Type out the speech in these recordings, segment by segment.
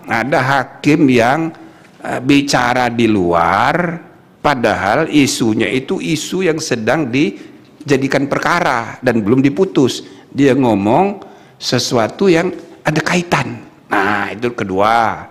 ada hakim yang bicara di luar, padahal isunya itu isu yang sedang dijadikan perkara dan belum diputus. Dia ngomong sesuatu yang ada kaitan. Nah, itu kedua.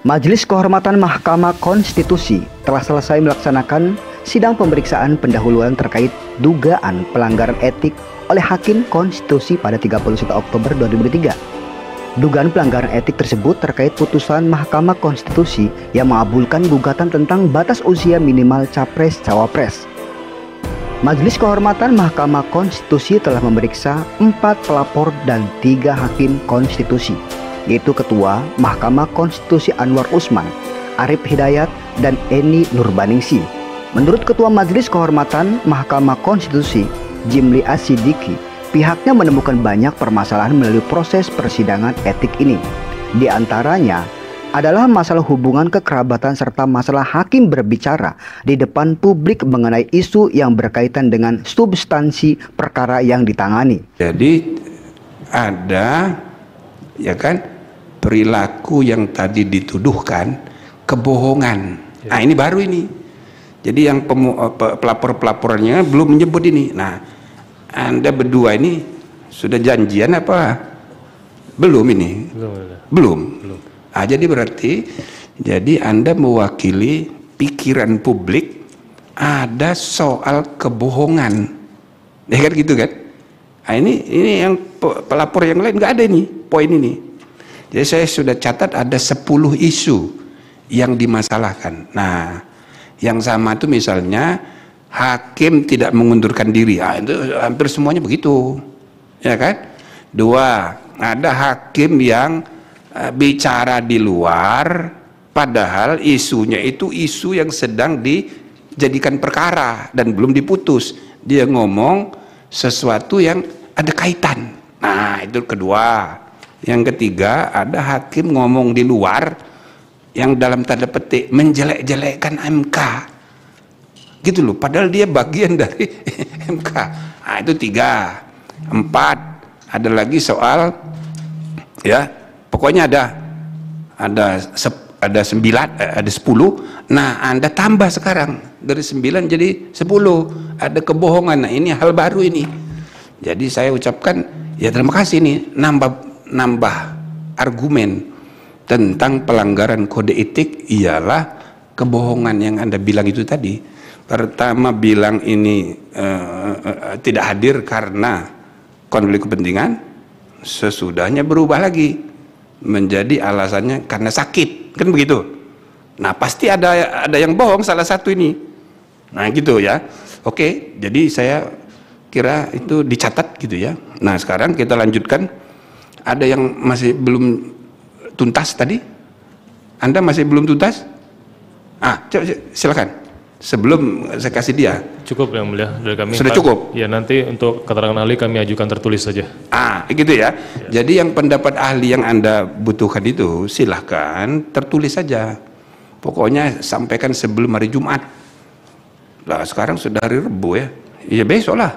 Majelis Kehormatan Mahkamah Konstitusi telah selesai melaksanakan sidang pemeriksaan pendahuluan terkait dugaan pelanggaran etik oleh Hakim Konstitusi pada 31 Oktober 2003. Dugaan pelanggaran etik tersebut terkait putusan Mahkamah Konstitusi yang mengabulkan gugatan tentang batas usia minimal Capres-Cawapres. Majelis Kehormatan Mahkamah Konstitusi telah memeriksa 4 pelapor dan 3 hakim konstitusi, yaitu Ketua Mahkamah Konstitusi Anwar Usman, Arif Hidayat, dan Eni Nurbaningsi. Menurut Ketua Majelis Kehormatan Mahkamah Konstitusi, Jimli Asidiki, pihaknya menemukan banyak permasalahan melalui proses persidangan etik ini. Di antaranya adalah masalah hubungan kekerabatan serta masalah hakim berbicara di depan publik mengenai isu yang berkaitan dengan substansi perkara yang ditangani. Jadi ada, ya kan, perilaku yang tadi dituduhkan kebohongan. Nah, ini baru ini. Jadi yang pelapor-pelaporannya belum menyebut ini. Nah, Anda berdua ini sudah janjian apa? Belum ini? Belum. Nah, jadi berarti Anda mewakili pikiran publik ada soal kebohongan. Ya kan gitu kan? Nah, ini yang pelapor yang lain nggak ada ini poin ini. Jadi saya sudah catat ada 10 isu yang dimasalahkan. Nah, yang sama itu misalnya hakim tidak mengundurkan diri. Nah, itu hampir semuanya begitu, ya kan? 2, ada hakim yang bicara di luar, padahal isunya itu isu yang sedang dijadikan perkara dan belum diputus. Dia ngomong sesuatu yang ada kaitan. Nah, itu kedua. Yang ketiga, ada hakim ngomong di luar yang dalam tanda petik menjelek-jelekkan MK. Gitu loh, padahal dia bagian dari MK. Nah, itu 3. 4, ada lagi soal, ya, pokoknya ada 9, ada 10. Nah, Anda tambah sekarang dari 9 jadi 10. Ada kebohongan. Nah, ini hal baru ini. Jadi saya ucapkan ya terima kasih nih, nambah argumen tentang pelanggaran kode etik ialah kebohongan yang Anda bilang itu tadi. Pertama bilang ini tidak hadir karena konflik kepentingan, sesudahnya berubah lagi menjadi alasannya karena sakit, kan begitu. Nah, pasti ada yang bohong salah satu ini. Nah, gitu ya. Oke, jadi saya kira itu dicatat gitu ya. Nah, sekarang kita lanjutkan. Ada yang masih belum tuntas tadi? Anda masih belum tuntas? Coba silakan. Sebelum saya kasih dia. Cukup yang mulia dari kami. Sudah cukup? Ya, nanti untuk keterangan ahli kami ajukan tertulis saja. Gitu ya. Jadi yang pendapat ahli yang Anda butuhkan itu silahkan tertulis saja. Pokoknya sampaikan sebelum hari Jumat. Lah, sekarang sudah hari Rabu ya. Ya besok lah.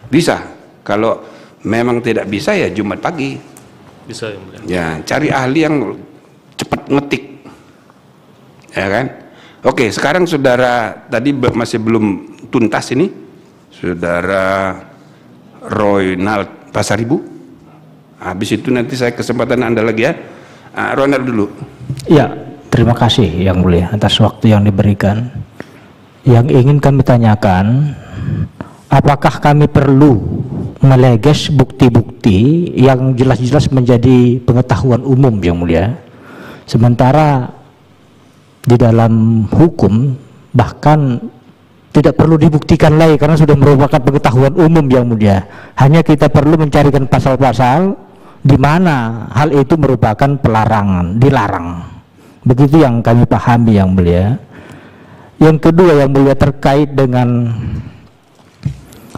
Bisa. Kalau memang tidak bisa ya Jumat pagi. Bisa yang mulia. Ya, cari ahli yang cepat ngetik. Ya kan? Oke, sekarang saudara tadi masih belum tuntas ini. Saudara Roynald Pasaribu. Habis itu nanti saya kesempatan Anda lagi ya. Roynald dulu. Ya, terima kasih yang mulia atas waktu yang diberikan. Yang ingin kami tanyakan, apakah kami perlu meleges bukti-bukti yang jelas-jelas menjadi pengetahuan umum yang mulia, sementara di dalam hukum bahkan tidak perlu dibuktikan lagi karena sudah merupakan pengetahuan umum yang mulia. Hanya kita perlu mencarikan pasal-pasal di mana hal itu merupakan pelarangan, dilarang. Begitu yang kami pahami yang mulia. Yang kedua yang mulia terkait dengan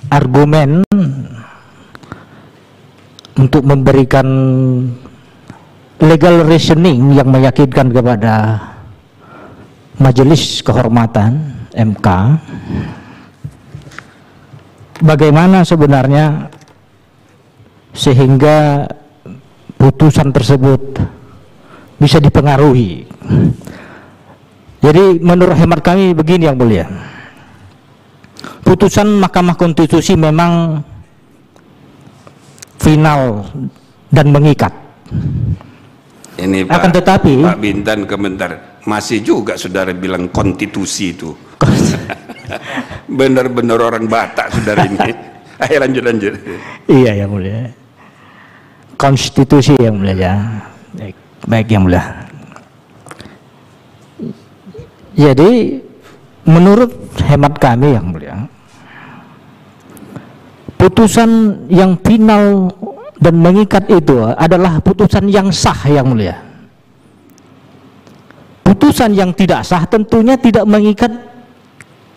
argumen untuk memberikan legal reasoning yang meyakinkan kepada Majelis Kehormatan MK bagaimana sebenarnya sehingga putusan tersebut bisa dipengaruhi. Jadi menurut hemat kami begini yang mulia, putusan Mahkamah Konstitusi memang final dan mengikat. Ini Akan tetapi Pak Bintan komentar, masih juga saudara bilang konstitusi itu. Benar-benar orang Batak saudara ini. Ayo lanjut. Iya yang mulia, konstitusi yang mulia ya. Baik yang mulia. Jadi menurut hemat kami yang mulia, putusan yang final dan mengikat itu adalah putusan yang sah yang mulia. Putusan yang tidak sah tentunya tidak mengikat,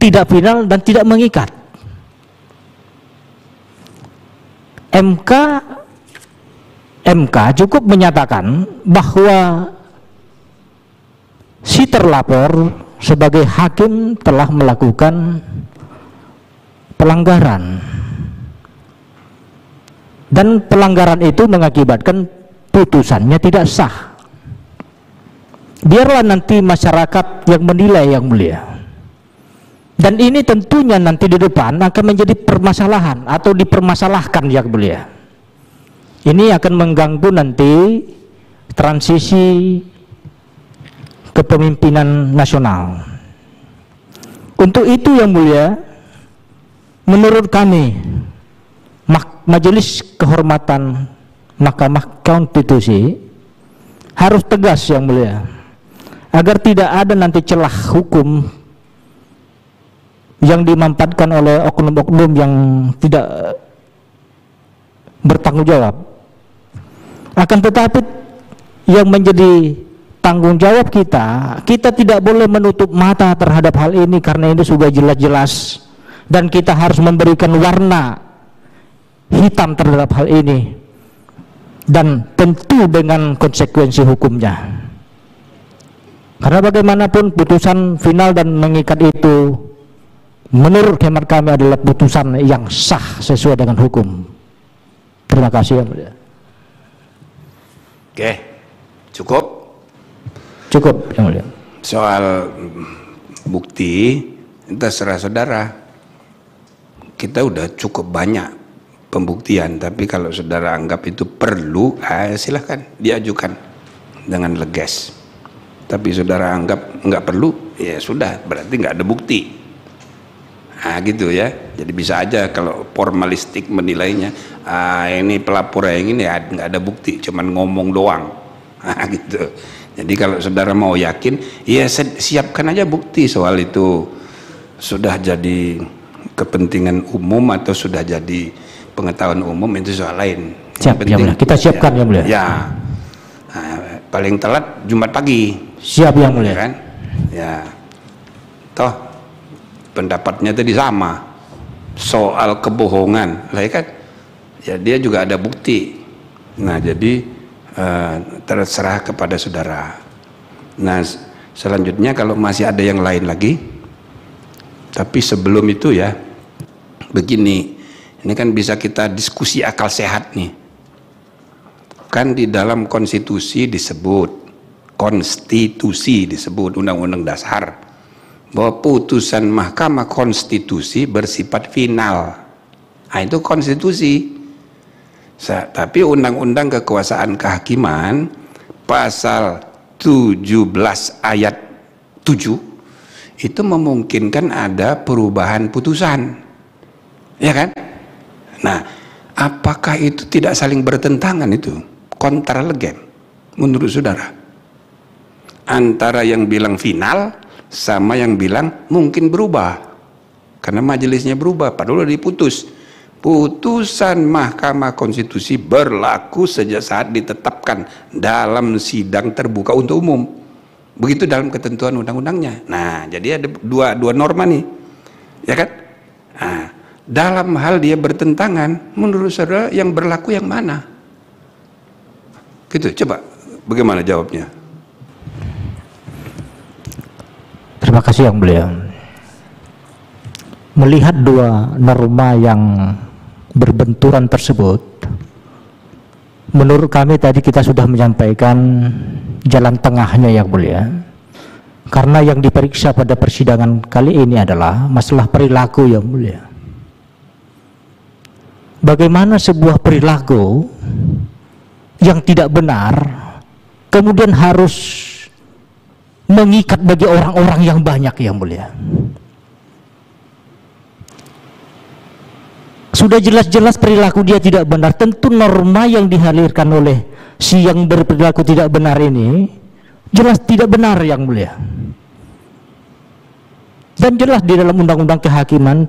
tidak final dan tidak mengikat. MK cukup menyatakan bahwa si terlapor sebagai hakim telah melakukan pelanggaran, dan pelanggaran itu mengakibatkan putusannya tidak sah. Biarlah nanti masyarakat yang menilai yang mulia, dan ini tentunya nanti di depan akan menjadi permasalahan atau dipermasalahkan yang mulia. Ini akan mengganggu nanti transisi kepemimpinan nasional. Untuk itu yang mulia, menurut kami Majelis Kehormatan Mahkamah Konstitusi harus tegas yang mulia, agar tidak ada nanti celah hukum yang dimanfaatkan oleh oknum-oknum yang tidak bertanggung jawab. Akan tetapi yang menjadi tanggung jawab kita tidak boleh menutup mata terhadap hal ini, karena ini sudah jelas-jelas dan kita harus memberikan warna hitam terhadap hal ini, dan tentu dengan konsekuensi hukumnya. Karena bagaimanapun putusan final dan mengikat itu menurut hemat kami adalah putusan yang sah sesuai dengan hukum. Terima kasih yang mulia. Oke, cukup yang mulia. soal bukti terserah saudara. Kita udah cukup banyak pembuktian, tapi kalau saudara anggap itu perlu, silahkan diajukan dengan legas. Tapi saudara anggap nggak perlu, ya sudah, berarti nggak ada bukti. Nah gitu ya. Jadi bisa aja kalau formalistik menilainya, ini pelapor yang ini ya nggak ada bukti, cuman ngomong doang. Nah gitu. Jadi kalau saudara mau yakin, ya siapkan aja bukti soal itu sudah jadi kepentingan umum atau sudah jadi pengetahuan umum, itu soal lain. Siap, ya mulia. Kita siapkan ya mulia. Ya. Nah, paling telat Jumat pagi. Siap yang mulia. Kan? Ya. Toh pendapatnya tadi sama soal kebohongan, lah kan? Ya dia juga ada bukti. Nah jadi terserah kepada saudara. Nah selanjutnya kalau masih ada yang lain lagi, tapi sebelum itu ya begini, ini kan bisa kita diskusi akal sehat nih. Kan di dalam konstitusi disebut undang-undang dasar bahwa putusan Mahkamah Konstitusi bersifat final. Nah itu konstitusi. Tapi undang-undang kekuasaan kehakiman pasal 17 ayat 7 itu memungkinkan ada perubahan putusan, ya kan? Nah, apakah itu tidak saling bertentangan, itu kontra legem menurut saudara, antara yang bilang final sama yang bilang mungkin berubah karena majelisnya berubah, padahal diputus. Putusan Mahkamah Konstitusi berlaku sejak saat ditetapkan dalam sidang terbuka untuk umum. Begitu dalam ketentuan undang-undangnya. Nah, jadi ada dua norma nih, ya kan? Nah, dalam hal dia bertentangan, menurut saudara yang berlaku yang mana? Gitu, coba bagaimana jawabnya? Terima kasih yang mulia. melihat dua norma yang berbenturan tersebut, menurut kami tadi kita sudah menyampaikan jalan tengahnya yang mulia. Karena yang diperiksa pada persidangan kali ini adalah masalah perilaku yang mulia. Bagaimana sebuah perilaku yang tidak benar kemudian harus mengikat bagi orang-orang yang banyak yang mulia. Sudah jelas-jelas perilaku dia tidak benar, tentu norma yang dihadirkan oleh si yang berperilaku tidak benar ini jelas tidak benar yang mulia. Dan jelas di dalam undang-undang kehakiman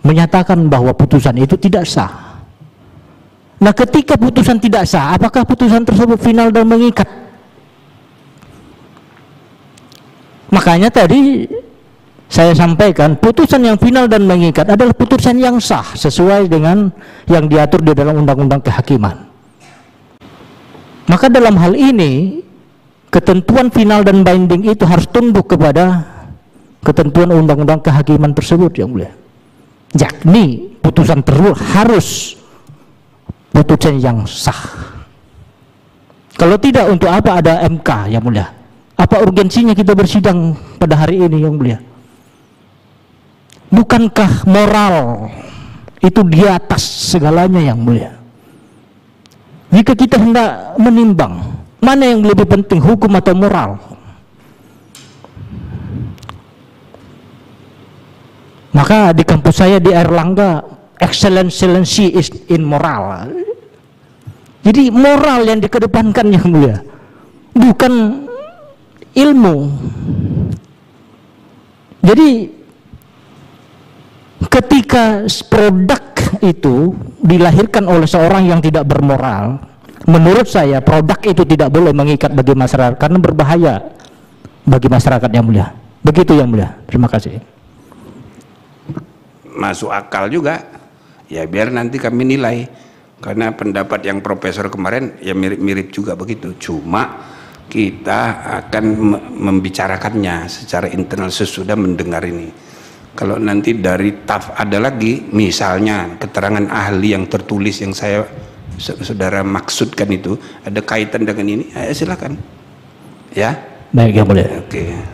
menyatakan bahwa putusan itu tidak sah. Nah, ketika putusan tidak sah, apakah putusan tersebut final dan mengikat? Makanya tadi saya sampaikan putusan yang final dan mengikat adalah putusan yang sah sesuai dengan yang diatur di dalam undang-undang kehakiman. Maka dalam hal ini ketentuan final dan binding itu harus tunduk kepada ketentuan undang-undang kehakiman tersebut yang mulia. Yakni putusan tersebut harus putusan yang sah. Kalau tidak, untuk apa ada MK yang mulia? Apa urgensinya kita bersidang pada hari ini yang mulia? Bukankah moral itu di atas segalanya yang mulia? Jika kita hendak menimbang mana yang lebih penting, hukum atau moral, maka di kampus saya di Airlangga, excellency is in moral. Jadi moral yang dikedepankan yang mulia, bukan ilmu. Jadi ketika produk itu dilahirkan oleh seorang yang tidak bermoral, menurut saya produk itu tidak boleh mengikat bagi masyarakat karena berbahaya bagi masyarakat yang mulia. Begitu yang mulia. Terima kasih. Masuk akal juga. Ya biar nanti kami nilai. Karena pendapat yang profesor kemarin ya mirip-mirip juga begitu. Cuma kita akan membicarakannya secara internal sesudah mendengar ini. Kalau nanti dari TAF ada lagi, misalnya keterangan ahli yang tertulis yang saya saudara maksudkan itu ada kaitan dengan ini, silakan. Ya. Baik yang mulia. Oke.